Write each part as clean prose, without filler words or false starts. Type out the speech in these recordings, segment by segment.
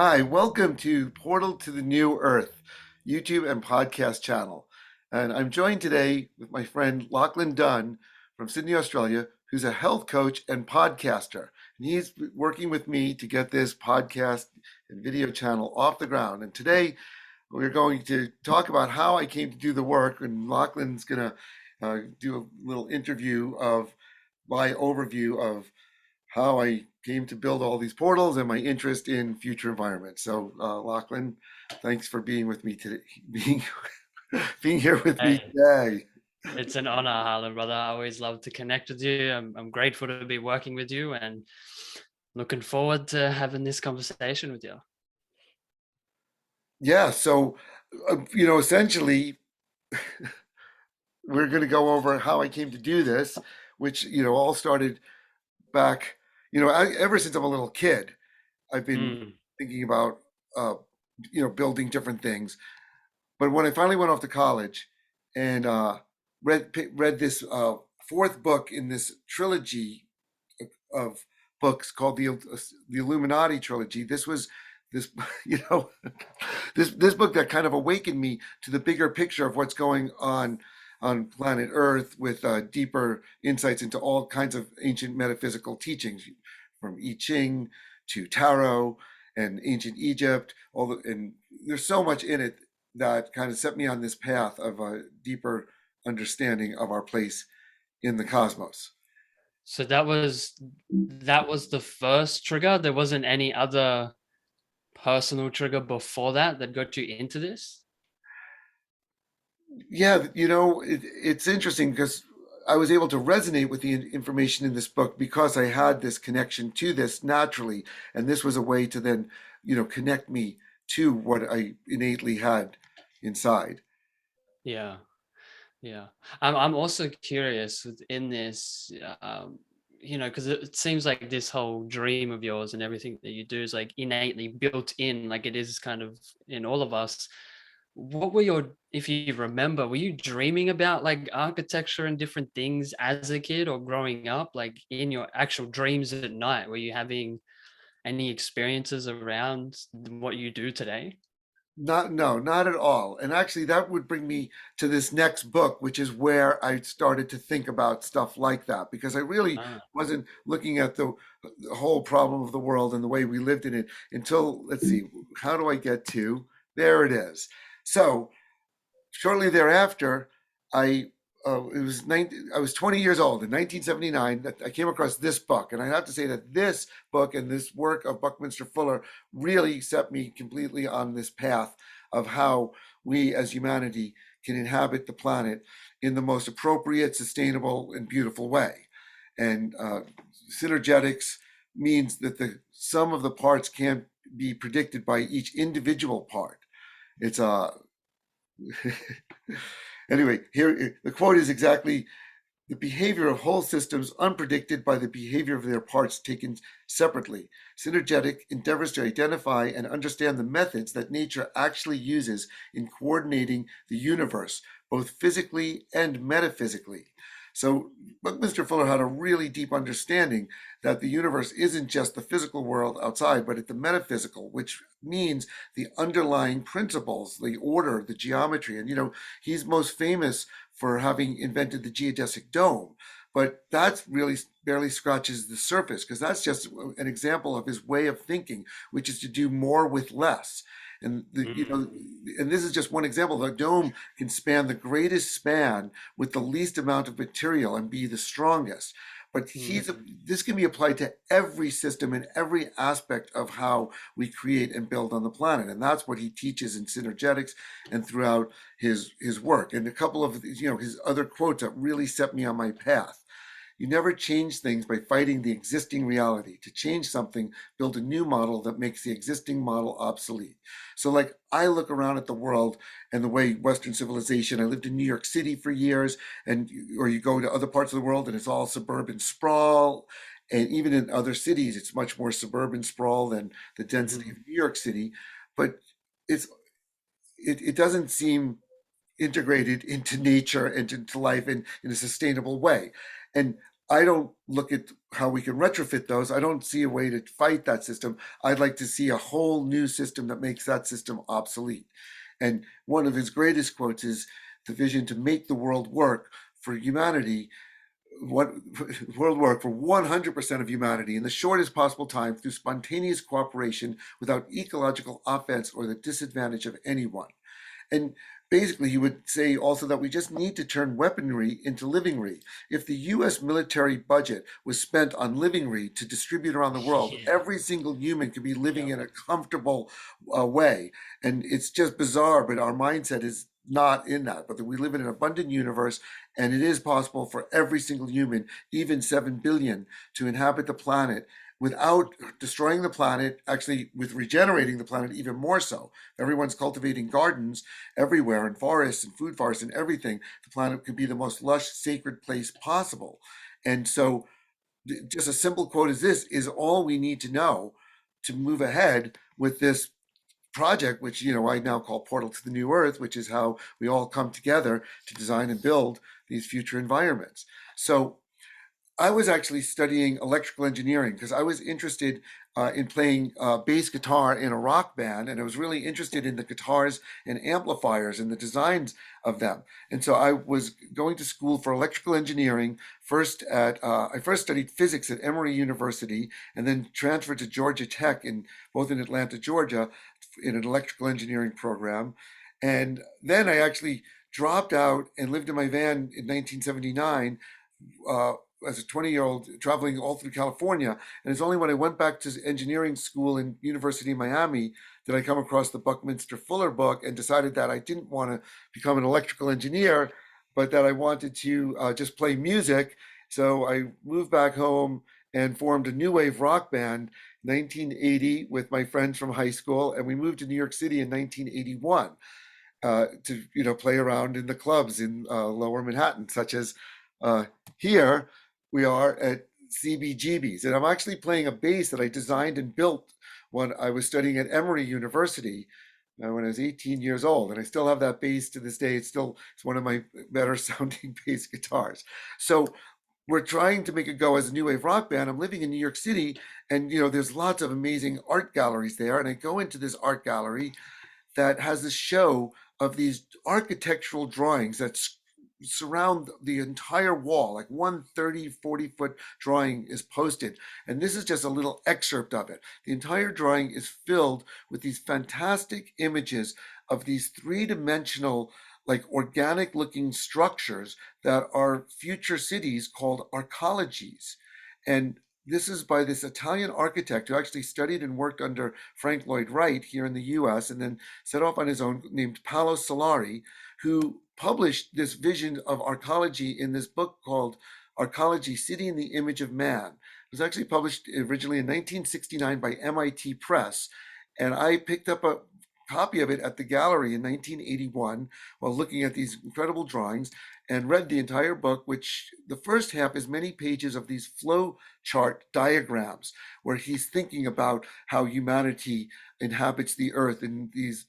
Hi, welcome to Portal to the New Earth, YouTube and podcast channel. And I'm joined today with my friend Lachlan Dunn from Sydney, Australia, who's a health coach and podcaster. And he's working with me to get this podcast and video channel off the ground. And today we're going to talk about how I came to do the work. And Lachlan's going to do a little interview of my overview of how I came to build all these portals and my interest in future environments. So, Lachlan, thanks for being with me today, being being here with me Hey, today. it's an honor, Harlan, brother. I always love to connect with you. I'm grateful to be working with you and looking forward to having this conversation with you. Yeah. So, essentially, we're going to go over how I came to do this, which all started back. Ever since I'm a little kid, I've been Mm, thinking about uh, building different things. But when I finally went off to college and read this fourth book in this trilogy of books called the Illuminati trilogy, this was this you know this book that kind of awakened me to the bigger picture of what's going on planet Earth with deeper insights into all kinds of ancient metaphysical teachings, from I Ching to tarot and ancient Egypt. And there's so much in it that kind of set me on this path of a deeper understanding of our place in the cosmos. so that was the first trigger. There wasn't any other personal trigger before that got you into this? Yeah, it's interesting because I was able to resonate with the information in this book because I had this connection to this naturally, and this was a way to then, connect me to what I innately had inside. Yeah, yeah. I'm also curious in this, because it seems like this whole dream of yours and everything that you do is like innately built in, like it is kind of in all of us. What were your, if you remember, were you dreaming about like architecture and different things as a kid or growing up, like in your actual dreams at night? Were you having any experiences around what you do today? Not, no, not at all. And actually, that would bring me to this next book, which is where I started to think about stuff like that, because I really Ah, wasn't looking at the whole problem of the world and the way we lived in it until, let's see, how do I get to? There it is. So, shortly thereafter, I I was 20 years old in 1979. That I came across this book, and I have to say that this book and this work of Buckminster Fuller really set me completely on this path of how we as humanity can inhabit the planet in the most appropriate, sustainable, and beautiful way. And synergetics means that the sum of the parts can't be predicted by each individual part. It's a Anyway, here the quote is exactly: the behavior of whole systems unpredicted by the behavior of their parts taken separately. Synergetic endeavors to identify and understand the methods that nature actually uses in coordinating the universe, both physically and metaphysically. So, Buckminster Fuller had a really deep understanding that the universe isn't just the physical world outside, but it's the metaphysical, which means the underlying principles, the order, the geometry. And, he's most famous for having invented the geodesic dome. But that's really barely scratches the surface, because that's just an example of his way of thinking, which is to do more with less. And mm, and this is just one example. The dome can span the greatest span with the least amount of material and be the strongest. But mm. this can be applied to every system and every aspect of how we create and build on the planet, and that's what he teaches in Synergetics and throughout his work. And a couple of his other quotes that really set me on my path: you never change things by fighting the existing reality. To change something, build a new model that makes the existing model obsolete. So, like, I look around at the world and the way Western civilization, I lived in New York City for years, or you go to other parts of the world and it's all suburban sprawl. And even in other cities, it's much more suburban sprawl than the density Mhm. of New York City. But it's it doesn't seem integrated into nature and into life in a sustainable way. And I don't look at how we can retrofit those. I don't see a way to fight that system. I'd like to see a whole new system that makes that system obsolete. And one of his greatest quotes is the vision to make the world work for humanity, what world work for 100% of humanity in the shortest possible time through spontaneous cooperation without ecological offense or the disadvantage of anyone. And basically, he would say also that we just need to turn weaponry into livingry. If the US military budget was spent on livingry to distribute around the world, Yeah. every single human could be living Yep. in a comfortable way. And it's just bizarre, but our mindset is not in that. But that we live in an abundant universe, and it is possible for every single human, even 7 billion, to inhabit the planet without destroying the planet, actually with regenerating the planet even more so. Everyone's cultivating gardens everywhere and forests and food forests and everything. The planet could be the most lush, sacred place possible. And so just a simple quote as this is all we need to know to move ahead with this project, which I now call Portal to the New Earth, which is how we all come together to design and build these future environments. So I was actually studying electrical engineering because I was interested in playing bass guitar in a rock band, and I was really interested in the guitars and amplifiers and the designs of them. And so I was going to school for electrical engineering. I first studied physics at Emory University, and then transferred to Georgia Tech in both in Atlanta, Georgia, in an electrical engineering program. And then I actually dropped out and lived in my van in 1979 uh, as a 20-year-old traveling all through California. And it's only when I went back to engineering school in University of Miami that I come across the Buckminster Fuller book and decided that I didn't want to become an electrical engineer, but that I wanted to just play music. So I moved back home and formed a new wave rock band 1980 with my friends from high school, and we moved to New York City in 1981 to play around in the clubs in Lower Manhattan, such as uh, here we are at CBGB's, and I'm actually playing a bass that I designed and built when I was studying at Emory University when I was 18 years old, and I still have that bass to this day. It's one of my better sounding bass guitars. So we're trying to make it go as a new wave rock band. I'm living in New York City, and there's lots of amazing art galleries there, and I go into this art gallery that has a show of these architectural drawings that surround the entire wall, like 130-40 foot drawing is posted. And this is just a little excerpt of it. The entire drawing is filled with these fantastic images of these three-dimensional, like organic looking structures that are future cities called arcologies. And this is by this Italian architect who actually studied and worked under Frank Lloyd Wright here in the US and then set off on his own, named Paolo Solari, who published this vision of arcology in this book called Arcology, City in the Image of Man. It was actually published originally in 1969 by MIT Press. And I picked up a copy of it at the gallery in 1981 while looking at these incredible drawings and read the entire book, which the first half is many pages of these flow chart diagrams where he's thinking about how humanity inhabits the earth in these,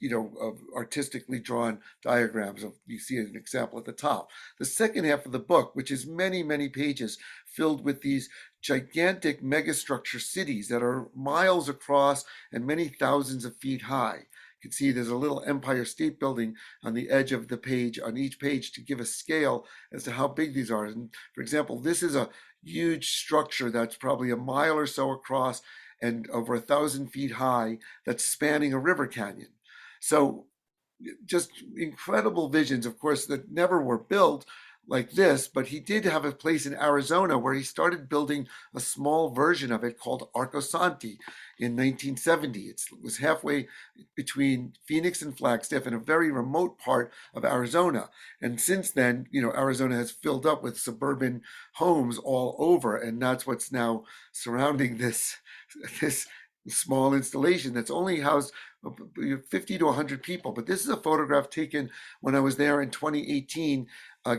artistically drawn diagrams. You see an example at the top. The second half of the book, which is many, many pages filled with these gigantic megastructure cities that are miles across and many thousands of feet high. You can see there's a little Empire State Building on the edge of the page, on each page, to give a scale as to how big these are. And for example, this is a huge structure that's probably a mile or so across and over 1,000 feet high that's spanning a river canyon. So just incredible visions, of course, that never were built like this, but he did have a place in Arizona where he started building a small version of it called Arcosanti in 1970. It was halfway between Phoenix and Flagstaff in a very remote part of Arizona. And since then, Arizona has filled up with suburban homes all over, and that's what's now surrounding this small installation that's only housed 50 to 100 people. But this is a photograph taken when I was there in 2018,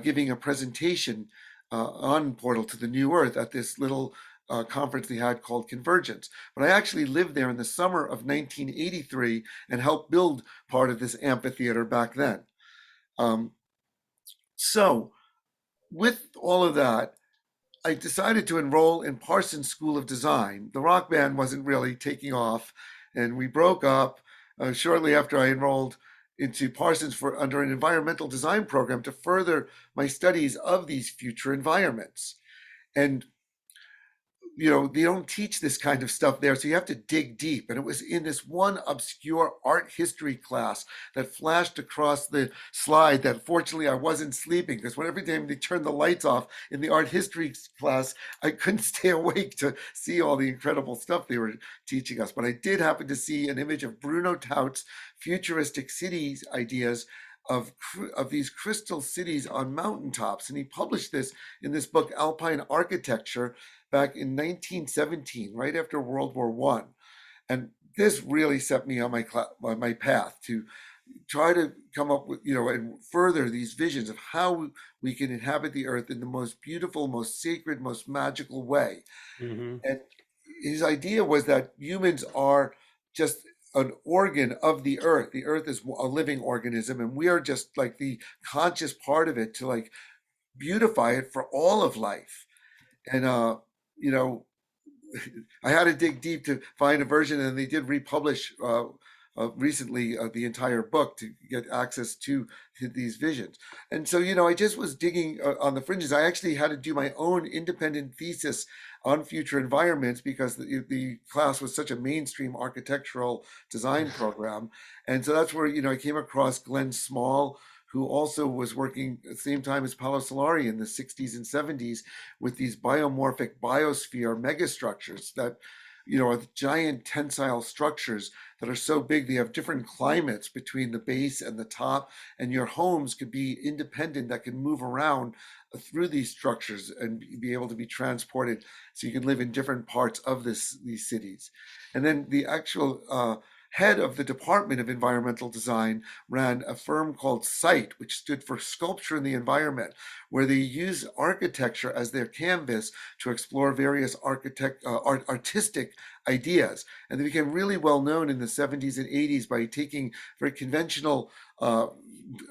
giving a presentation on Portal to the New Earth at this little conference they had called Convergence. But I actually lived there in the summer of 1983 and helped build part of this amphitheater back then. So with all of that, I decided to enroll in Parsons School of Design. The rock band wasn't really taking off, and we broke up shortly after I enrolled into Parsons for under an environmental design program to further my studies of these future environments. And they don't teach this kind of stuff there, so you have to dig deep. And it was in this one obscure art history class that flashed across the slide that fortunately I wasn't sleeping, because when every time they turned the lights off in the art history class, I couldn't stay awake to see all the incredible stuff they were teaching us. But I did happen to see an image of Bruno Taut's futuristic cities ideas of these crystal cities on mountaintops. And he published this in this book, Alpine Architecture, back in 1917, right after World War I. And this really set me on my path to try to come up with, and further these visions of how we can inhabit the earth in the most beautiful, most sacred, most magical way. Hmm. And his idea was that humans are just an organ of the earth. The earth is a living organism, and we are just like the conscious part of it to like beautify it for all of life. And you know, I had to dig deep to find a version, and they did republish recently the entire book to get access to these visions. And so, I just was digging on the fringes. I actually had to do my own independent thesis on future environments because the class was such a mainstream architectural design program. And so that's where, I came across Glenn Small, who also was working at the same time as Paolo Solari in the 60s and 70s with these biomorphic biosphere megastructures that, are giant tensile structures that are so big they have different climates between the base and the top, and your homes could be independent that can move around through these structures and be able to be transported so you can live in different parts of these cities. And then the actual head of the Department of Environmental Design ran a firm called SITE, which stood for Sculpture in the Environment, where they use architecture as their canvas to explore various artistic ideas. And they became really well known in the 70s and 80s by taking very conventional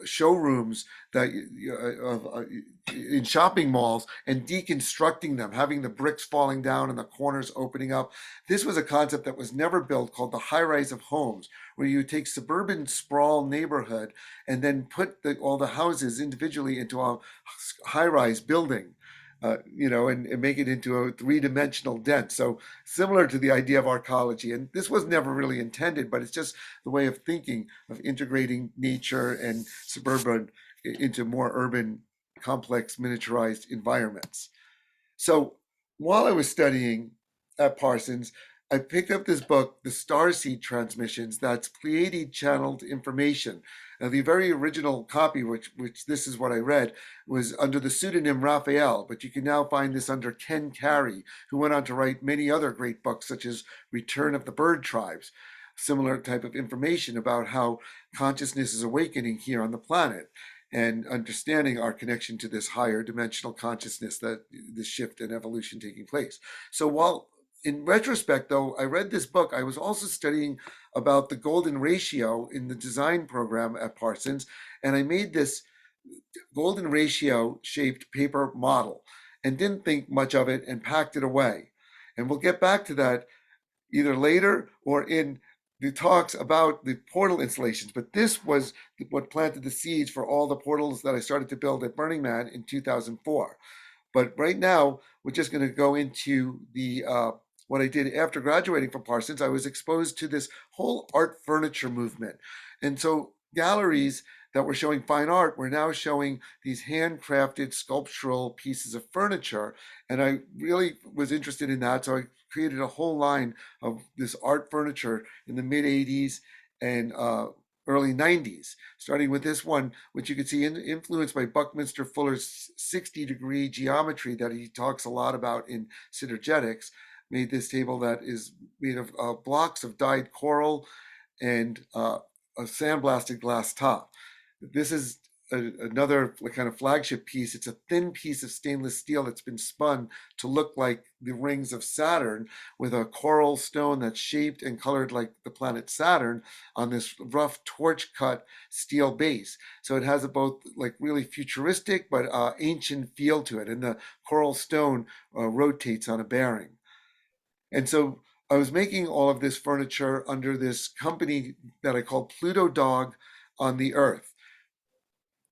showrooms that in shopping malls and deconstructing them, having the bricks falling down and the corners opening up. This was a concept that was never built called the high rise of homes, where you take suburban sprawl neighborhood and then put all the houses individually into a high rise building. And make it into a three-dimensional dent. So similar to the idea of arcology. And this was never really intended, but it's just the way of thinking of integrating nature and suburban into more urban, complex, miniaturized environments. So while I was studying at Parsons, I picked up this book, The Starseed Transmissions, that's Pleiadian channeled information. Now, the very original copy, which this is what I read, was under the pseudonym Raphael, but you can now find this under Ken Carey, who went on to write many other great books, such as Return of the Bird Tribes, similar type of information about how consciousness is awakening here on the planet and understanding our connection to this higher dimensional consciousness, that the shift and evolution taking place. So while in retrospect, though, I read this book, I was also studying about the golden ratio in the design program at Parsons, and I made this golden ratio shaped paper model and didn't think much of it and packed it away. And we'll get back to that either later or in the talks about the portal installations. But this was what planted the seeds for all the portals that I started to build at Burning Man in 2004. But right now, we're just going to go into the what I did after graduating from Parsons. I was exposed to this whole art furniture movement. And so galleries that were showing fine art were now showing these handcrafted sculptural pieces of furniture. And I really was interested in that. So I created a whole line of this art furniture in the mid 80s and early 90s, starting with this one, which you can see influenced by Buckminster Fuller's 60-degree geometry that he talks a lot about in Synergetics. Made this table that is made of blocks of dyed coral and a sandblasted glass top. This is another kind of flagship piece. It's a thin piece of stainless steel that's been spun to look like the rings of Saturn, with a coral stone that's shaped and colored like the planet Saturn on this rough torch cut steel base. So it has a both like really futuristic but ancient feel to it, and the coral stone rotates on a bearing. And so I was making all of this furniture under this company that I call Pluto Dog on the Earth,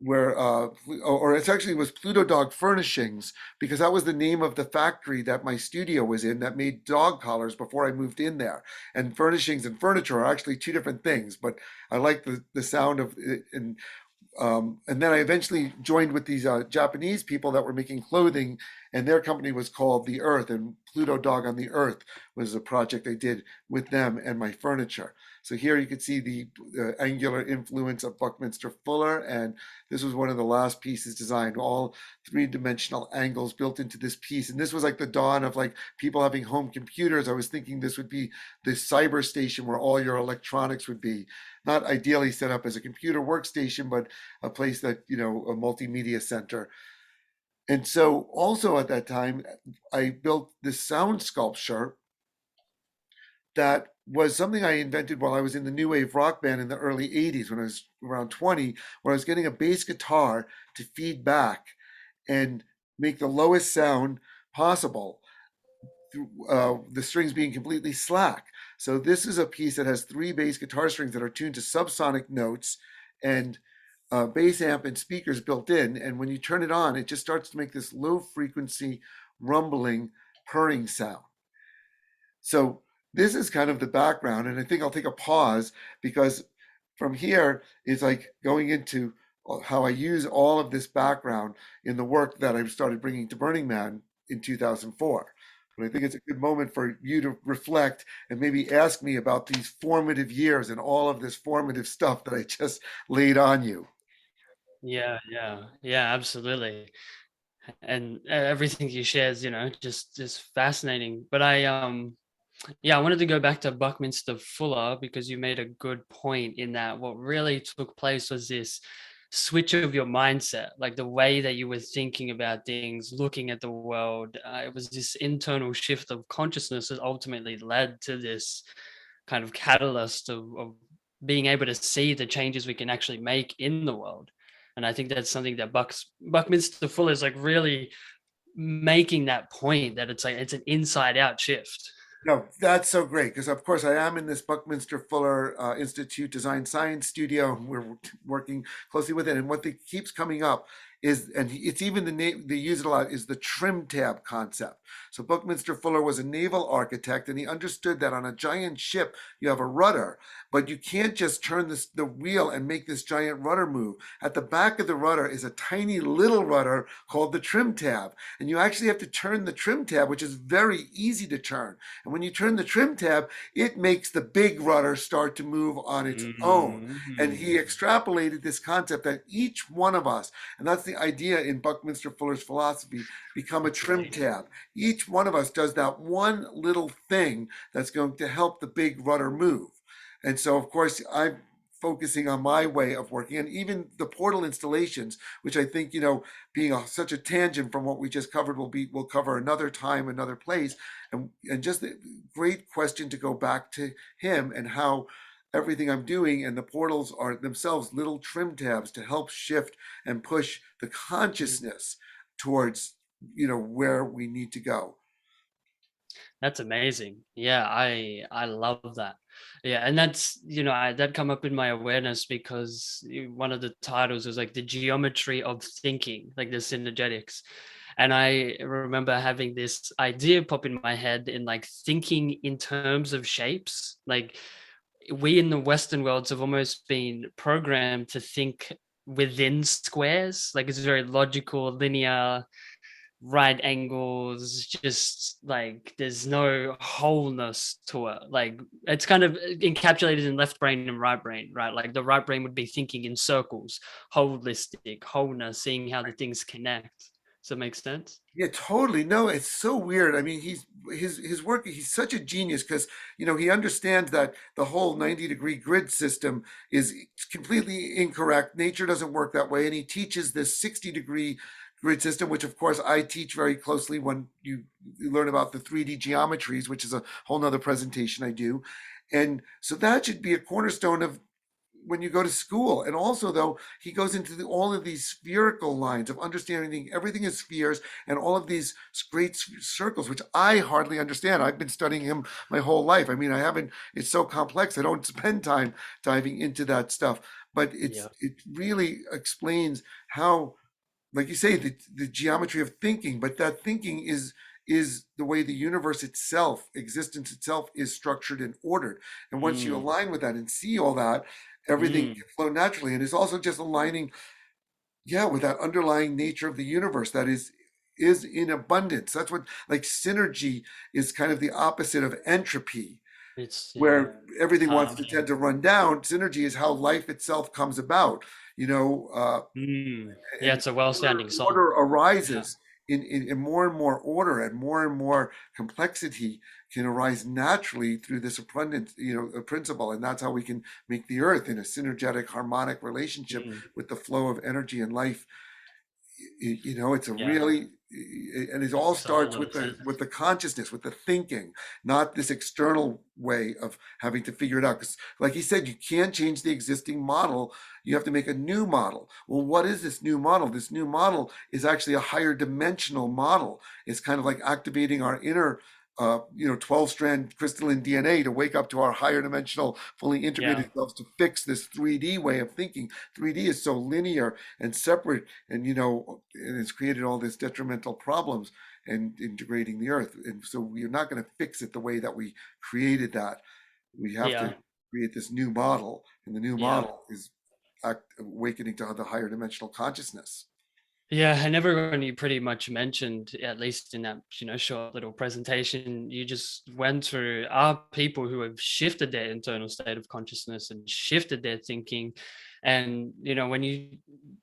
where or it actually was Pluto Dog Furnishings, because that was the name of the factory that my studio was in that made dog collars before I moved in there. And furnishings and furniture are actually two different things, but I like the sound of it. And then I eventually joined with these Japanese people that were making clothing, and their company was called The Earth, and Pluto Dog on the Earth was a project I did with them and my furniture. So here you can see the angular influence of Buckminster Fuller, and this was one of the last pieces designed, all three-dimensional angles built into this piece. And this was like the dawn of like people having home computers. I was thinking this would be the cyber station where all your electronics would be, not ideally set up as a computer workstation, but a place that, you know, a multimedia center. And so also at that time, I built this sound sculpture that was something I invented while I was in the new wave rock band in the early 80s when I was around 20, where I was getting a bass guitar to feed back and make the lowest sound possible, the strings being completely slack. So this is a piece that has three bass guitar strings that are tuned to subsonic notes, and bass amp and speakers built in. And when you turn it on, it just starts to make this low frequency rumbling, purring sound. So this is kind of the background, and I think I'll take a pause, because from here is like going into how I use all of this background in the work that I started bringing to Burning Man in 2004. But I think it's a good moment for you to reflect and maybe ask me about these formative years and all of this formative stuff that I just laid on you. Yeah, absolutely. And everything you share is, just fascinating. But yeah, I wanted to go back to Buckminster Fuller because you made a good point in that what really took place was this switch of your mindset, like the way that you were thinking about things, looking at the world. It was this internal shift of consciousness that ultimately led to this kind of catalyst of being able to see the changes we can actually make in the world. And I think that's something that Buckminster Fuller is like really making that point, that it's like it's an inside out shift. No, that's so great, because of course I am in this Buckminster Fuller Institute Design Science Studio. We're working closely with it, and what keeps coming up is, and it's even the name they use it a lot, is the trim tab concept. So Buckminster Fuller was a naval architect, and he understood that on a giant ship you have a rudder, but you can't just turn the wheel and make this giant rudder move. At the back of the rudder is a tiny little rudder called the trim tab, and you actually have to turn the trim tab, which is very easy to turn. And when you turn the trim tab, it makes the big rudder start to move on its own. And he Mhm. extrapolated this concept that each one of us, and that's the idea in Buckminster Fuller's philosophy, become a That's trim amazing. tab. Each one of us does that one little thing that's going to help the big rudder move. And so, of course, I'm focusing on my way of working, and even the portal installations, which I think, being such a tangent from what we just covered, will cover another time, another place, and just a great question to go back to him, and how everything I'm doing and the portals are themselves little trim tabs to help shift and push the Mhm. consciousness towards where we need to go. That's amazing. Yeah, I love that. Yeah, and that's that come up in my awareness because one of the titles was like the geometry of thinking, like the synergetics. And I remember having this idea pop in my head in like thinking in terms of shapes. Like we in the Western worlds have almost been programmed to think within squares. Like it's very logical, linear, right angles, just like there's no wholeness to it. Like it's kind of encapsulated in left brain and right brain, right? Like the right brain would be thinking in circles, holistic, wholeness, seeing how the things connect. Does that make sense? Yeah, totally. No, it's so weird. I mean, his work, he's such a genius because, he understands that the whole 90-degree grid system is completely incorrect. Nature doesn't work that way. And he teaches this 60-degree grid system, which of course I teach very closely when you learn about the 3D geometries, which is a whole nother presentation I do. And so that should be a cornerstone of when you go to school. And also, though, he goes into all of these spherical lines of understanding everything is spheres and all of these great circles, which I hardly understand. I've been studying him my whole life. I mean, I haven't, it's so complex. I don't spend time diving into that stuff, but Yeah. it really explains how, like you say, the geometry of thinking, but that thinking is the way the universe itself, existence itself, is structured and ordered. And once you Mm, align with that and see all that, everything mm, can flow naturally. And it's also just aligning, yeah, with that underlying nature of the universe that is in abundance. That's what, like, synergy is kind of the opposite of entropy, it's yeah, where everything wants to harmony. tend to run down. Synergy is how life itself comes about. Yeah, And it's a well-sounding song. order Yeah. arises in more and more order, and more complexity can arise naturally through this abundant, principle. And that's how we can make the earth in a synergetic, harmonic relationship Mm, with the flow of energy and life. It's a yeah, really, and it all makes a whole starts lot of sense. with the consciousness, with the thinking, not this external way of having to figure it out. Because, like he said, you can't change the existing model. You have to make a new model. Well, what is this new model? This new model is actually a higher dimensional model. It's kind of like activating our inner 12-strand crystalline DNA to wake up to our higher dimensional, fully Yeah, integrated selves to fix this 3D way of thinking. 3D is so linear and separate, and it's created all this detrimental problems and integrating the earth. And so we're not going to fix it the way that we created that. We have to yeah, create this new model, and the new yeah. model is awakening to the higher dimensional consciousness. Yeah, and everyone you pretty much mentioned, at least in that, short little presentation you just went through, are people who have shifted their internal state of consciousness and shifted their thinking. And, when you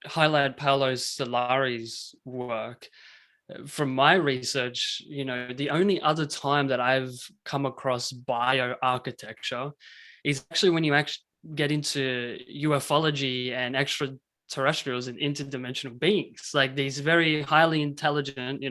highlight Paolo Solari's work, from my research, the only other time that I've come across bioarchitecture is actually when you actually get into ufology and extraterrestrials and interdimensional beings, like these very highly intelligent,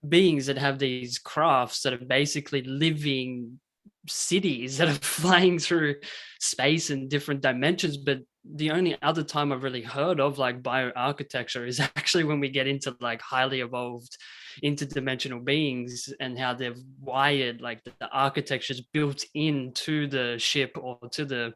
beings that have these crafts that are basically living cities that are flying through space in different dimensions. But the only other time I've really heard of like bioarchitecture is actually when we get into like highly evolved interdimensional beings and how they've wired like the architecture's built into the ship or to the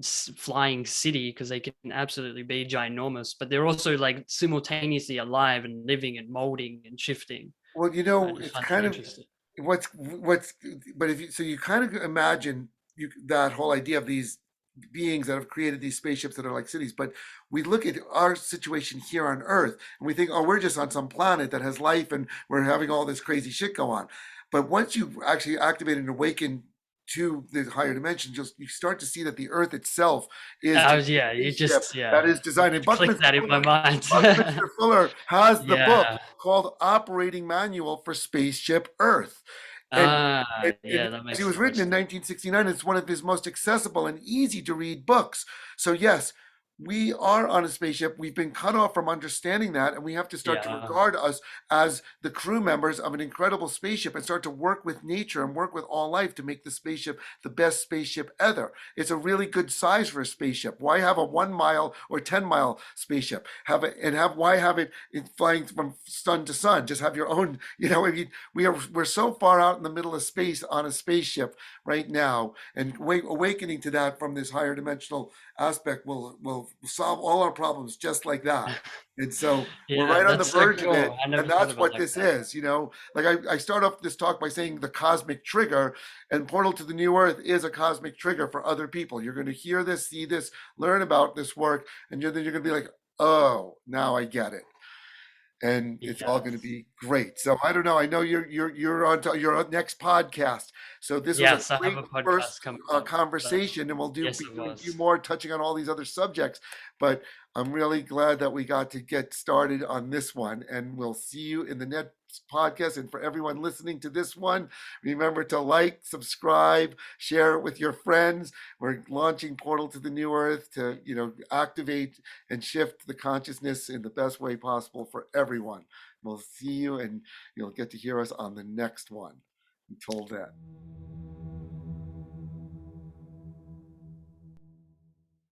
flying city, because they can absolutely be ginormous, but they're also like simultaneously alive and living and molding and shifting. Well, I just it's find that kind of interesting. what's but if you so you kind of imagine that whole idea of these beings that have created these spaceships that are like cities. But we look at our situation here on Earth and we think, oh, we're just on some planet that has life and we're having all this crazy shit go on. But once you actually activate and awaken to the higher dimensions, you start to see that the Earth itself is just Yeah, a you spaceship just, that yeah, is designed. And click that in my mind. Buckminster Fuller has the book Yeah. called Operating Manual for Spaceship Earth. And Yeah, that it makes was so much written in sense. 1969. It's one of his most accessible and easy to read books. So, yes, we are on a spaceship. We've been cut off from understanding that, and we have to start to Yeah. regard us as the crew members of an incredible spaceship and start to work with nature and work with all life to make the spaceship the best spaceship ever. It's a really good size for a spaceship. Why have a 1 mile or 10 mile spaceship? Why have it flying from sun to sun? Just have your own. I mean, we're so far out in the middle of space on a spaceship right now, and awakening to that from this higher dimensional aspect will solve all our problems just like that. And so we're Yeah, right on the that's so verge of cool. it. I And never thought that's of it what like this that. is. Like I start off this talk by saying the cosmic trigger, and Portal to the New Earth is a cosmic trigger for other people. You're going to hear this, see this, learn about this work, and then you're going to be like, oh, now I get it. and it's all going to Yes. be great. So I don't know. I know you're on to your next podcast. So this was a Yes, I have great a first podcast coming up. But conversation, and we'll yes, be it doing a few was. more, touching on all these other subjects. But I'm really glad that we got to get started on this one, and we'll see you in the next podcast. And for everyone listening to this one, remember to like, subscribe, share it with your friends. We're launching Portal to the New Earth to, activate and shift the consciousness in the best way possible for everyone. We'll see you, and you'll get to hear us on the next one. Until then.